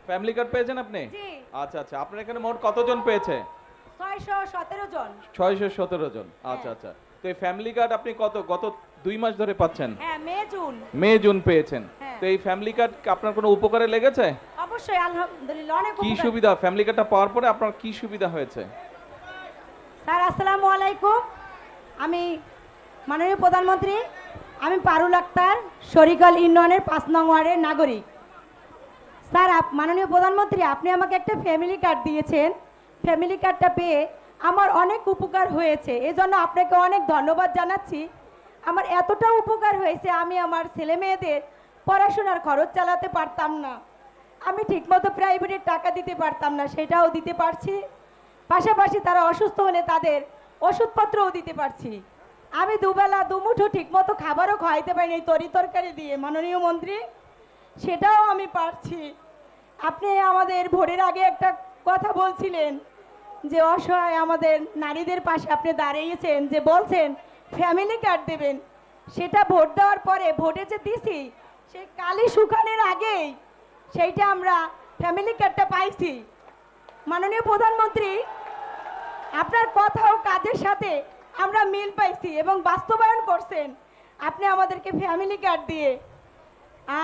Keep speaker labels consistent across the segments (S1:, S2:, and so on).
S1: Family card পেয়েছেন আপনি?
S2: জি।
S1: আচ্ছা আচ্ছা, আপনার এখানে মোট কতজন পেয়েছে?
S2: 617 জন।
S1: 617 জন। আচ্ছা আচ্ছা। তো এই ফ্যামিলি কার্ড আপনি গত 2 মাস ধরে পাচ্ছেন?
S2: হ্যাঁ, মে জুন।
S1: মে জুন পেয়েছেন।
S2: হ্যাঁ।
S1: তো এই ফ্যামিলি কার্ড আপনার কোনো উপকারে লেগেছে?
S2: অবশ্যই আলহামদুলিল্লাহ অনেক
S1: কি
S2: উপকার।
S1: সুবিধা, ফ্যামিলি কার্ডটা পাওয়ার পরে আপনার কি সুবিধা হয়েছে?
S2: স্যার আসসালামু আলাইকুম। আমি মাননীয় প্রধানমন্ত্রী, আমি পারুল আক্তার, শরিকল ইউনিয়নের 5 নং ওয়ার্ডের নাগরিক। স্যার মাননীয় প্রধানমন্ত্রী, আপনি আমাকে একটা ফ্যামিলি কার্ড দিয়েছেন। ফ্যামিলি কার্ডটা পেয়ে আমার অনেক উপকার হয়েছে, এজন্য আপনাকে অনেক ধন্যবাদ জানাচ্ছি। আমার এতটা উপকার হয়েছে, আমি আমার ছেলে মেয়েদের পড়াশোনার খরচ চালাতে পারতাম না। আমি ঠিকমতো প্রাইভেটের টাকা দিতে পারতাম না, সেটাও দিতে পারছি। পাশাপাশি তারা অসুস্থ হলে তাদের ওষুধপত্রও দিতে পারছি। আমি দুবেলা দুমুঠো ঠিকমতো খাবারও খাওয়াইতে পারিনি এই তরকারি দিয়ে মাননীয় মন্ত্রী, সেটাও আমি পারছি। আপনি আমাদের ভোটের আগে একটা কথা বলছিলেন যে অসহায় আমাদের নারীদের পাশে আপনি দাঁড়িয়েছেন, যে বলছেন ফ্যামিলি কার্ড দেবেন। সেটা ভোট দেওয়ার পরে ভোটে যে দিছি সেই কালি শুকানোর আগেই সেইটা আমরা ফ্যামিলি কার্ডটা পাইছি। মাননীয় প্রধানমন্ত্রী, আপনার কথা ও কাজের সাথে আমরা মিল পাইছি এবং বাস্তবায়ন করছেন আপনি আমাদেরকে ফ্যামিলি কার্ড দিয়ে।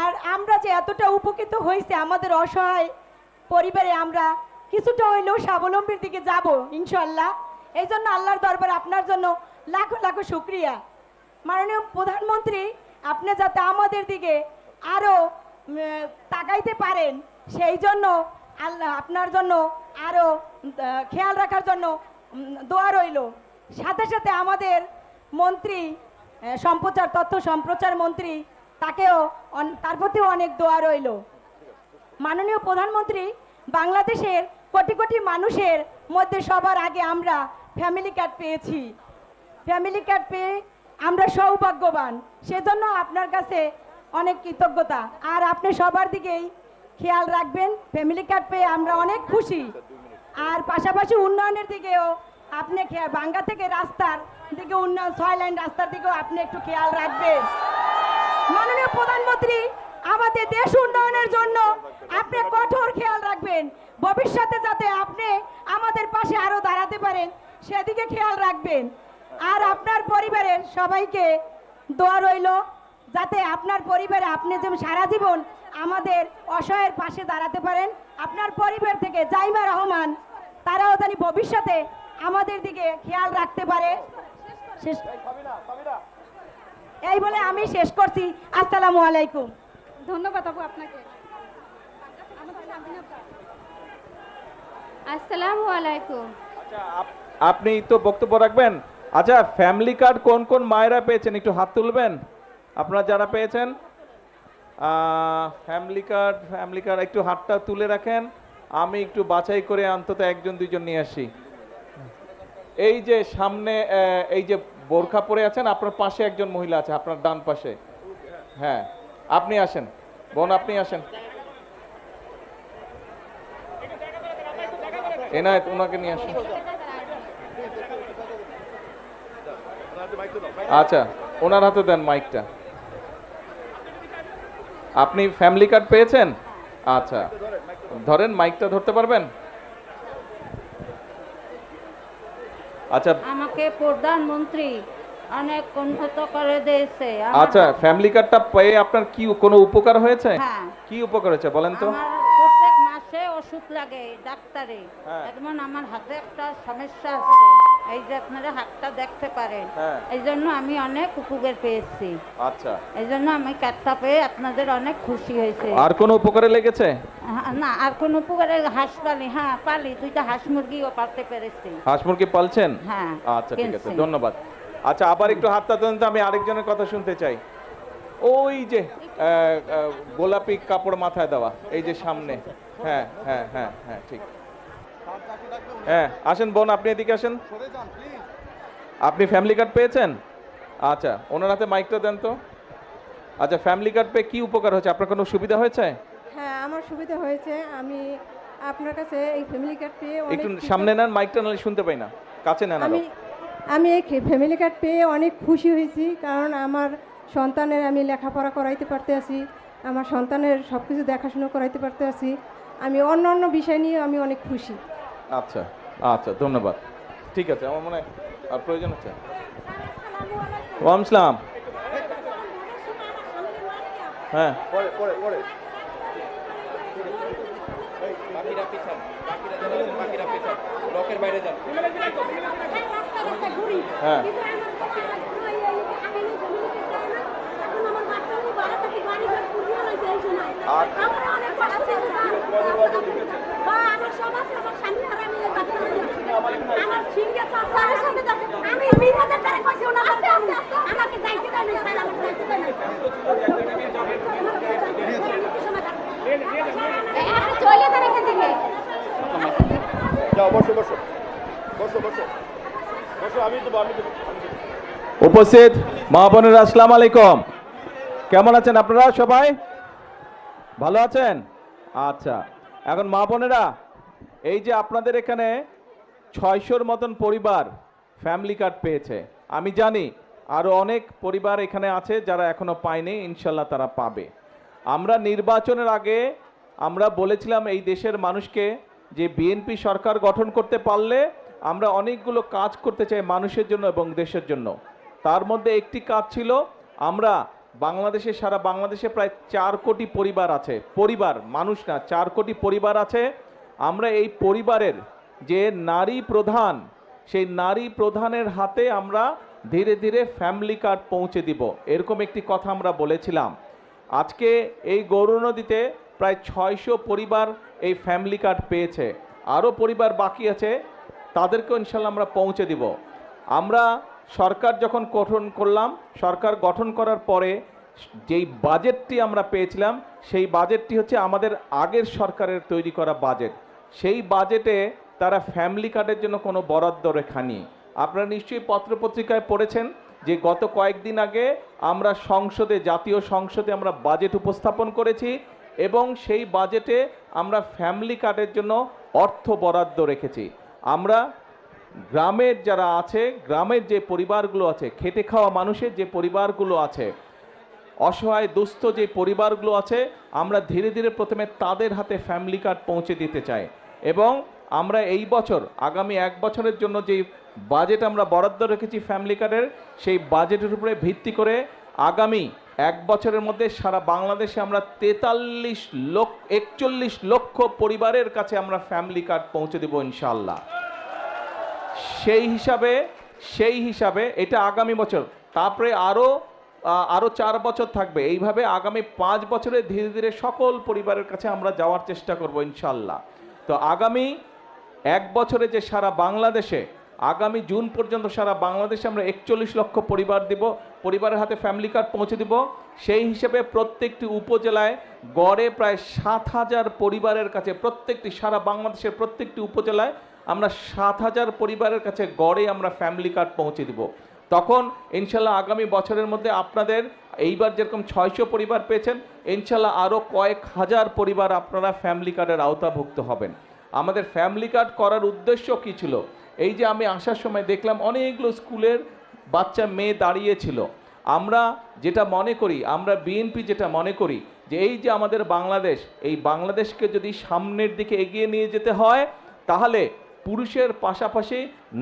S2: আর আমরা যে এতটা উপকৃত হয়েছে, আমাদের অসহায় পরিবারে আমরা কিছুটা হইলেও স্বাবলম্বীর দিকে যাব ইনশাল্লাহ। এই জন্য আল্লাহর দরবারে আপনার জন্য লাখো লাখো শুক্রিয়া। মাননীয় প্রধানমন্ত্রী, আপনি যাতে আমাদের দিকে আরও তাকাইতে পারেন, সেই জন্য আল্লাহ আপনার জন্য আরও খেয়াল রাখার জন্য দোয়া রইল। সাথে সাথে আমাদের মন্ত্রী তথ্য সম্প্রচার মন্ত্রী, তাকেও তার প্রতিও অনেক দোয়া রইল। মাননীয় প্রধানমন্ত্রী, বাংলাদেশের কোটি কোটি মানুষের মধ্যে সবার আগে আমরা ফ্যামিলি কার্ড পেয়েছি। ফ্যামিলি কার্ড পেয়ে আমরা সৌভাগ্যবান, সেজন্য আপনার কাছে অনেক কৃতজ্ঞতা। আর আপনি সবার দিকেই খেয়াল রাখবেন। ফ্যামিলি কার্ড পেয়ে আমরা অনেক খুশি। আর পাশাপাশি উন্নয়নের দিকেও আপনি বাঙ্গা থেকে রাস্তার দিকে উন্নয়ন, 6 লাইন রাস্তার দিকেও আপনি একটু খেয়াল রাখবেন। মাননীয় প্রধানমন্ত্রী, আমাদের দেশ উন্নয়নের জন্য আপনি কঠোর খেয়াল রাখবেন। ভবিষ্যতে যাতে আপনি আমাদের পাশে আরো দাঁড়াতে পারেন সেদিকে খেয়াল রাখবেন। আর আপনার পরিবারের সবাইকে দোয়া রইল যাতে আপনার পরিবারে আপনি যেমন সারা জীবন আমাদের অসহায়ের পাশে দাঁড়াতে পারেন। আপনার পরিবার থেকে জাইমা রহমান, তারাও জানি ভবিষ্যতে আমাদের দিকে খেয়াল রাখতে পারে। এই বলে আমি শেষ করছি। আসসালামু আলাইকুম।
S3: ধন্যবাদ আপু আপনাকে। আসসালামু আলাইকুম।
S1: আচ্ছা, আপনি তো বক্তব্য রাখবেন। আচ্ছা, ফ্যামিলি কার্ড কোন কোন মায়েরা পেয়েছেন একটু হাত তুলবেন, আপনারা যারা পেয়েছেন। ফ্যামিলি কার্ড একটু হাতটা তুলে রাখেন, আমি একটু বাছাই করে অন্তত 1 2 জন নিয়ে আসি। এই যে সামনে এই যে বোরখা পরে আছেন, আপনার পাশে একজন মহিলা আছে, আপনার ডান পাশে। হ্যাঁ, আপনি আসেন বোন, আপনি আসেন। এনায়েত, ওনাকে নিয়ে আসেন। আচ্ছা, ওনার হাতে দেন মাইকটা। আপনি ফ্যামিলি কার্ড পেয়েছেন? আচ্ছা, ধরেন, মাইকটা ধরতে পারবেন? আচ্ছা,
S4: আমাকে প্রধানমন্ত্রী অনেক উন্নত করে দিয়েছে।
S1: আচ্ছা, ফ্যামিলি কার্ডটা পেয়ে আপনার কি কোনো উপকার হয়েছে?
S4: হ্যাঁ।
S1: কি উপকার হয়েছে বলেন তো?
S4: আমার প্রত্যেক মাসে ওষুধ লাগে ডাক্তারে।
S1: হ্যাঁ।
S4: যেমন আমার হাতে একটা সমস্যা আছে, এই যে আপনারা হাতটা দেখতে পারেন।
S1: হ্যাঁ।
S4: এই জন্য আমি অনেক উপকার পেয়েছি।
S1: আচ্ছা,
S4: এই জন্য আমি কার্ডটা পেয়ে আপনাদের অনেক খুশি হয়েছে।
S1: আর কোনো উপকারে লেগেছে?
S4: না, আর কোন উপকারে হাঁস পালি, হ্যাঁ পালি, 2টা হাঁস মুরগিও পালতে পেরেছি।
S1: হাঁস মুরগি পালছেন?
S4: হ্যাঁ।
S1: আচ্ছা, ঠিক আছে,
S4: কিনছি।
S1: ধন্যবাদ। আচ্ছা, আবার একটু হাতটা তুলেন তো, আমি আরেকজনের কথা শুনতে চাই। ওই যে গোলাপি কাপড় মাথায় দেওয়া, এই যে সামনে। হ্যাঁ হ্যাঁ হ্যাঁ হ্যাঁ, ঠিক। হ্যাঁ, আসেন বোন, আপনি এদিকে আসেন। আপনি ফ্যামিলি কার্ড পেয়েছেন? আচ্ছা, ওনার হাতে মাইকটা দেন তো। আচ্ছা, ফ্যামিলি কার্ড পেয়ে কি উপকার হয়েছে? আপনার কোনো সুবিধা হয়েছে?
S3: হ্যাঁ, আমার সুবিধা হয়েছে। আমি আপনার কাছে এই ফ্যামিলি কার্ড পেয়ে
S1: একটু সামনে নেন মাইকটা, নাহলে শুনতে পাই না, কাছে নেন আরো।
S3: আমি এই ফ্যামিলি কার্ড পেয়ে অনেক খুশি হয়েছি, কারণ আমার সন্তানের আমি লেখাপড়া করাইতে পারতে আছি। আমার সন্তানের সব কিছু দেখাশোনা করাইতে পারতে আছি। আমি অন্য অন্য বিষয় নিয়ে আমি অনেক খুশি।
S1: আচ্ছা আচ্ছা, ধন্যবাদ। ঠিক আছে, আমার মনে হয় আর প্রয়োজন আছে। ওয়ালাইকুম আসসালাম। হ্যাঁ, হ্যাঁ,
S2: চলে যান এখান থেকে।
S1: উপস্থিত মা বোনেরা, আসসালামু আলাইকুম। কেমন আছেন আপনারা সবাই? ভালো আছেন? আচ্ছা, এখন মা বোনেরা, এই যে আপনাদের এখানে 600-র মতন পরিবার ফ্যামিলি কার্ড পেয়েছে। আমি জানি আরো অনেক পরিবার এখানে আছে যারা এখনো পায়নি, ইনশাল্লাহ তারা পাবে। আমরা নির্বাচনের আগে আমরা বলেছিলাম এই দেশের মানুষকে যে বিএনপি সরকার গঠন করতে পারলে আমরা অনেকগুলো কাজ করতে চাই মানুষের জন্য এবং দেশের জন্য। তার মধ্যে একটি কাজ ছিল, আমরা বাংলাদেশে, সারা বাংলাদেশে প্রায় 4 কোটি পরিবার আছে, পরিবার মানুষ না, 4 কোটি পরিবার আছে। আমরা এই পরিবারের যে নারী প্রধান, সেই নারী প্রধানের হাতে আমরা ধীরে ধীরে ফ্যামিলি কার্ড পৌঁছে দিব, এরকম একটি কথা আমরা বলেছিলাম। আজকে এই গৌরনদীতে প্রায় 600 পরিবার এই ফ্যামিলি কার্ড পেয়েছে। আরও পরিবার বাকি আছে, তাদেরকেও ইনশাল্লাহ আমরা পৌঁছে দিব। আমরা সরকার যখন গঠন করলাম, সরকার গঠন করার পরে যেই বাজেটটি আমরা পেয়েছিলাম, সেই বাজেটটি হচ্ছে আমাদের আগের সরকারের তৈরি করা বাজেট। সেই বাজেটে তারা ফ্যামিলি কার্ডের জন্য কোনো বরাদ্দ রেখা নেই। আপনারা নিশ্চয়ই পত্রপত্রিকায় পড়েছেন যে গত কয়েকদিন আগে আমরা সংসদে, জাতীয় সংসদে আমরা বাজেট উপস্থাপন করেছি এবং সেই বাজেটে আমরা ফ্যামিলি কার্ডের জন্য অর্থ বরাদ্দ রেখেছি। আমরা গ্রামের যারা আছে, গ্রামের যে পরিবারগুলো আছে, খেটে খাওয়া মানুষের যে পরিবারগুলো আছে, অসহায় দুস্থ যে পরিবারগুলো আছে, আমরা ধীরে ধীরে প্রথমে তাদের হাতে ফ্যামিলি কার্ড পৌঁছে দিতে চাই। এবং আমরা এই বছর, আগামী 1 বছরের জন্য যে বাজেট আমরা বরাদ্দ রেখেছি ফ্যামিলি কার্ডের, সেই বাজেটের উপরে ভিত্তি করে আগামী 1 বছরের মধ্যে সারা বাংলাদেশে আমরা 41 লক্ষ পরিবারের কাছে আমরা ফ্যামিলি কার্ড পৌঁছে দেব ইনশাআল্লাহ। সেই হিসাবে এটা আগামী বছর, তারপরে আরো 4 বছর থাকবে। এইভাবে আগামী 5 বছরে ধীরে ধীরে সকল পরিবারের কাছে আমরা যাওয়ার চেষ্টা করব ইনশাআল্লাহ। তো আগামী 1 বছরে যে সারা বাংলাদেশে, আগামী জুন পর্যন্ত সারা বাংলাদেশে আমরা 41 লক্ষ পরিবার দিব, পরিবারের হাতে ফ্যামিলি কার্ড পৌঁছে দিব। সেই হিসেবে প্রত্যেকটি উপজেলায় গড়ে প্রায় 7,000 পরিবারের কাছে, প্রত্যেকটি সারা বাংলাদেশের প্রত্যেকটি উপজেলায় আমরা 7,000 পরিবারের কাছে গড়ে আমরা ফ্যামিলি কার্ড পৌঁছে দিব। তখন ইনশাল্লাহ আগামী বছরের মধ্যে আপনাদের এইবার যেরকম 600 পরিবার পেয়েছেন, ইনশাল্লাহ আরও কয়েক হাজার পরিবার আপনারা ফ্যামিলি কার্ডের আওতাভুক্ত হবেন। আমাদের ফ্যামিলি কার্ড করার উদ্দেশ্য কী ছিল? এই যে আমি আসার সময় দেখলাম অনেকগুলো স্কুলের বাচ্চা মেয়ে দাঁড়িয়েছিল। আমরা যেটা মনে করি, আমরা বিএনপি যেটা মনে করি যে এই যে আমাদের বাংলাদেশ, এই বাংলাদেশকে যদি সামনের দিকে এগিয়ে নিয়ে যেতে হয়, তাহলে পুরুষের পাশাপাশি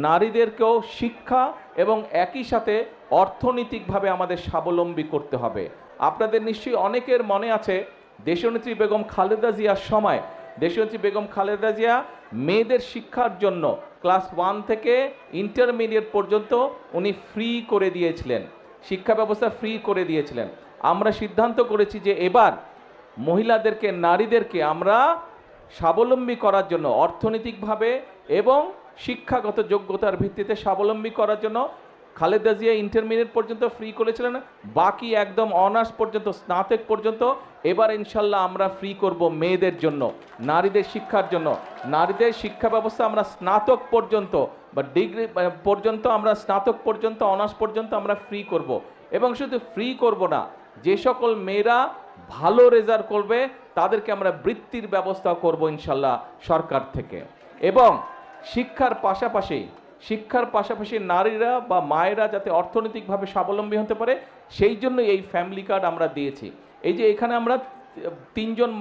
S1: নারীদেরকেও শিক্ষা এবং একই সাথে অর্থনৈতিকভাবে আমাদের স্বাবলম্বী করতে হবে। আপনাদের নিশ্চয়ই অনেকের মনে আছে, দেশনেত্রী বেগম খালেদা জিয়ার সময় দেশনেত্রী বেগম খালেদা জিয়া মেয়েদের শিক্ষার জন্য ক্লাস 1 থেকে ইন্টারমিডিয়েট পর্যন্ত উনি ফ্রি করে দিয়েছিলেন, শিক্ষা ব্যবস্থা ফ্রি করে দিয়েছিলেন। আমরা সিদ্ধান্ত করেছি যে এবার মহিলাদেরকে, নারীদেরকে আমরা স্বাবলম্বী করার জন্য, অর্থনৈতিকভাবে এবং শিক্ষাগত যোগ্যতার ভিত্তিতে স্বাবলম্বী করার জন্য খালেদা জিয়া ইন্টারমিডিয়েট পর্যন্ত ফ্রি করেছিলেন, বাকি একদম অনার্স পর্যন্ত, স্নাতক পর্যন্ত এবার ইনশাল্লাহ আমরা ফ্রি করব মেয়েদের জন্য, নারীদের শিক্ষার জন্য। নারীদের শিক্ষা ব্যবস্থা আমরা স্নাতক পর্যন্ত বা ডিগ্রি পর্যন্ত, আমরা স্নাতক পর্যন্ত, অনার্স পর্যন্ত আমরা ফ্রি করব। এবং শুধু ফ্রি করব না, যে সকল মেয়েরা ভালো রেজাল্ট করবে তাদেরকে আমরা বৃত্তির ব্যবস্থা করব ইনশাল্লাহ সরকার থেকে। এবং শিক্ষার পাশাপাশি নারীরা বা মায়েরা যাতে অর্থনৈতিকভাবে স্বাবলম্বী হতে পারে, সেই জন্য এই ফ্যামিলি কার্ড আমরা দিয়েছি। এই যে এখানে আমরা 3 জন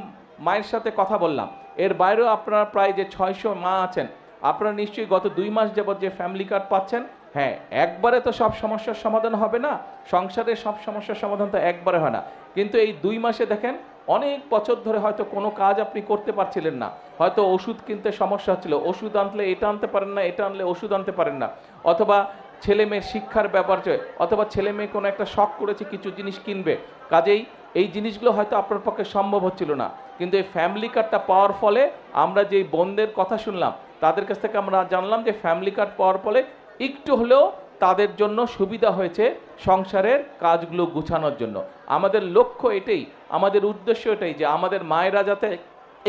S1: মায়ের সাথে কথা বললাম, এর বাইরেও আপনারা প্রায় যে 600 মা আছেন, আপনারা নিশ্চয়ই গত 2 মাস যাবত যে ফ্যামিলি কার্ড পাচ্ছেন। হ্যাঁ, একবারে তো সব সমস্যার সমাধান হবে না, সংসারের সব সমস্যার সমাধান তো একবারে হয় না, কিন্তু এই 2 মাসে দেখেন অনেক বছর ধরে হয়তো কোনো কাজ আপনি করতে পারছিলেন না, হয়তো ওষুধ কিনতে সমস্যা হচ্ছিল, ওষুধ আনলে এটা আনতে পারেন না, এটা আনলে ওষুধ আনতে পারেন না, অথবা ছেলে মেয়ের শিক্ষার ব্যাপার যে, অথবা ছেলে মেয়ে কোনো একটা শখ করেছে কিছু জিনিস কিনবে, কাজেই এই জিনিসগুলো হয়তো আপনার পক্ষে সম্ভব হচ্ছিল না। কিন্তু এই ফ্যামিলি কার্ডটা পাওয়ার ফলে আমরা যেই বোনদের কথা শুনলাম তাদের কাছ থেকে আমরা জানলাম যে ফ্যামিলি কার্ড পাওয়ার ফলে একটু হলেও তাদের জন্য সুবিধা হয়েছে সংসারের কাজগুলো গুছানোর জন্য। আমাদের লক্ষ্য এটাই, আমাদের উদ্দেশ্য এটাই যে আমাদের মায়েরা যাতে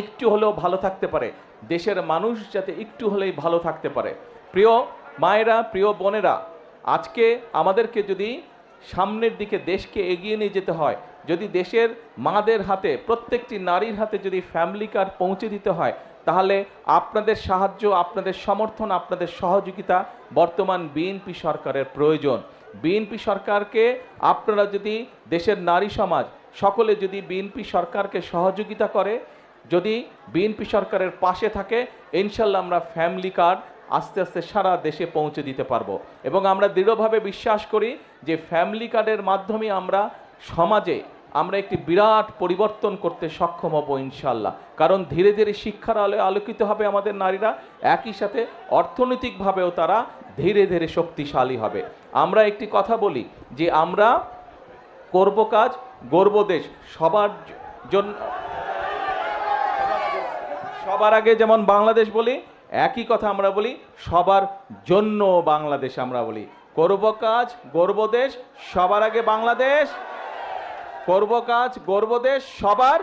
S1: একটু হলেও ভালো থাকতে পারে, দেশের মানুষ যাতে একটু হলেই ভালো থাকতে পারে। প্রিয় মায়েরা, প্রিয় বোনেরা, আজকে আমাদেরকে যদি সামনের দিকে দেশকে এগিয়ে নিয়ে যেতে হয়, যদি দেশের মাদের হাতে, প্রত্যেকটি নারীর হাতে যদি ফ্যামিলি কার্ড পৌঁছে দিতে হয়, তাহলে আপনাদের সাহায্য, আপনাদের সমর্থন, আপনাদের সহযোগিতা বর্তমান বিএনপি সরকারের প্রয়োজন। বিএনপি সরকারকে আপনারা যদি, দেশের নারী সমাজ সকলে যদি বিএনপি সরকারকে সহযোগিতা করে, যদি বিএনপি সরকারের পাশে থাকে, ইনশাল্লাহ আমরা ফ্যামিলি কার্ড আস্তে আস্তে সারা দেশে পৌঁছে দিতে পারবো। এবং আমরা দৃঢ়ভাবে বিশ্বাস করি যে ফ্যামিলি কার্ডের মাধ্যমে আমরা সমাজে আমরা একটি বিরাট পরিবর্তন করতে সক্ষম হব ইনশাল্লাহ। কারণ ধীরে ধীরে শিক্ষার আলোয় আলোকিত হবে আমাদের নারীরা, একই সাথে অর্থনৈতিকভাবেও তারা ধীরে ধীরে শক্তিশালী হবে। আমরা একটি কথা বলি যে আমরা করব কাজ, গর্ব দেশ, সবার জন্য, সবার আগে যেমন বাংলাদেশ বলি, একই কথা আমরা বলি সবার জন্য বাংলাদেশ। আমরা বলি করব কাজ, গর্ব দেশ, সবার আগে বাংলাদেশ, করব কাজ, গর্ব দেশ, সবার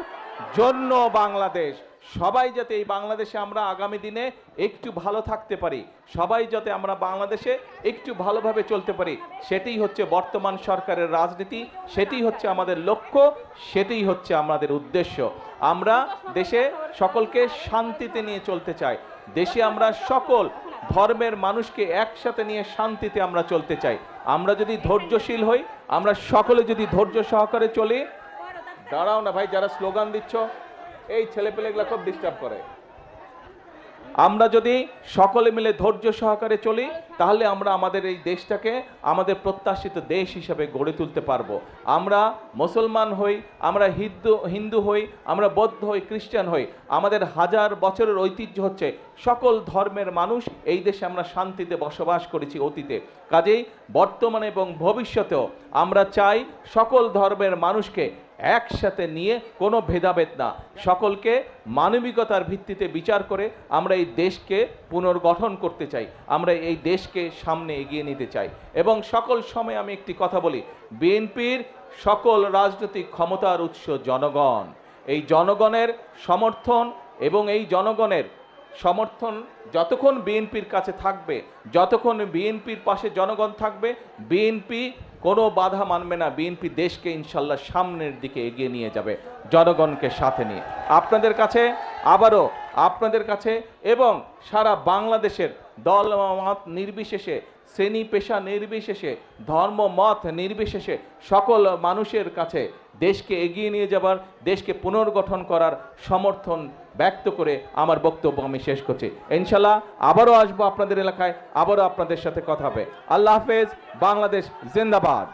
S1: জন্য বাংলাদেশ। সবাই যাতে এই বাংলাদেশে আমরা আগামী দিনে একটু ভালো থাকতে পারি, সবাই যাতে আমরা বাংলাদেশে একটু ভালোভাবে চলতে পারি, সেটাই হচ্ছে বর্তমান সরকারের রাজনীতি, সেটাই হচ্ছে আমাদের লক্ষ্য, সেটাই হচ্ছে আমাদের উদ্দেশ্য। আমরা দেশে সকলকে শান্তিতে নিয়ে চলতে চাই, দেশে আমরা সকল ধর্মের মানুষকে একসাথে নিয়ে শান্তিতে আমরা চলতে চাই। আমরা যদি ধৈর্যশীল হই, আমরা সকলে যদি ধৈর্য সহকারে চলি, দাঁড়াও না ভাই, যারা স্লোগান দিচ্ছ এই ছেলেপেলেগুলো খুব ডিস্টার্ব করে। আমরা যদি সকলে মিলে ধৈর্য সহকারে চলি, তাহলে আমরা আমাদের এই দেশটাকে আমাদের প্রত্যাশিত দেশ হিসেবে গড়ে তুলতে পারবো। আমরা মুসলমান হই, আমরা হিন্দু হই, আমরা বৌদ্ধ হই, খ্রিস্টান হই, আমাদের হাজার বছরের ঐতিহ্য হচ্ছে সকল ধর্মের মানুষ এই দেশে আমরা শান্তিতে বসবাস করেছি অতীতে। কাজেই বর্তমানে এবং ভবিষ্যতেও আমরা চাই সকল ধর্মের মানুষকে একসাথে নিয়ে, কোনো ভেদাভেদ না, সকলকে মানবিকতার ভিত্তিতে বিচার করে আমরা এই দেশকে পুনর্গঠন করতে চাই, আমরা এই দেশকে সামনে এগিয়ে নিতে চাই। এবং সকল সময় আমি একটি কথা বলি, বিএনপির সকল রাজনৈতিক ক্ষমতার উৎস জনগণ। এই জনগণের সমর্থন এবং এই জনগণের সমর্থন যতক্ষণ বিএনপির কাছে থাকবে, যতক্ষণ বিএনপির পাশে জনগণ থাকবে, বিএনপি কোনো বাধা মানবে না, বিএনপি দেশকে ইনশাল্লাহ সামনের দিকে এগিয়ে নিয়ে যাবে জনগণকে সাথে নিয়ে। আপনাদের কাছে আবারও, আপনাদের কাছে এবং সারা বাংলাদেশের দল মত নির্বিশেষে, শ্রেণী পেশা নির্বিশেষে, ধর্ম মত নির্বিশেষে সকল মানুষের কাছে দেশকে এগিয়ে নিয়ে যাবার, দেশকে পুনর্গঠন করার সমর্থন ব্যক্ত করে আমার বক্তব্য আমি শেষ করছি। ইনশাল্লাহ আবারও আসবো আপনাদের এলাকায়, আবারও আপনাদের সাথে কথা হবে। আল্লাহ হাফেজ, বাংলাদেশ জিন্দাবাদ।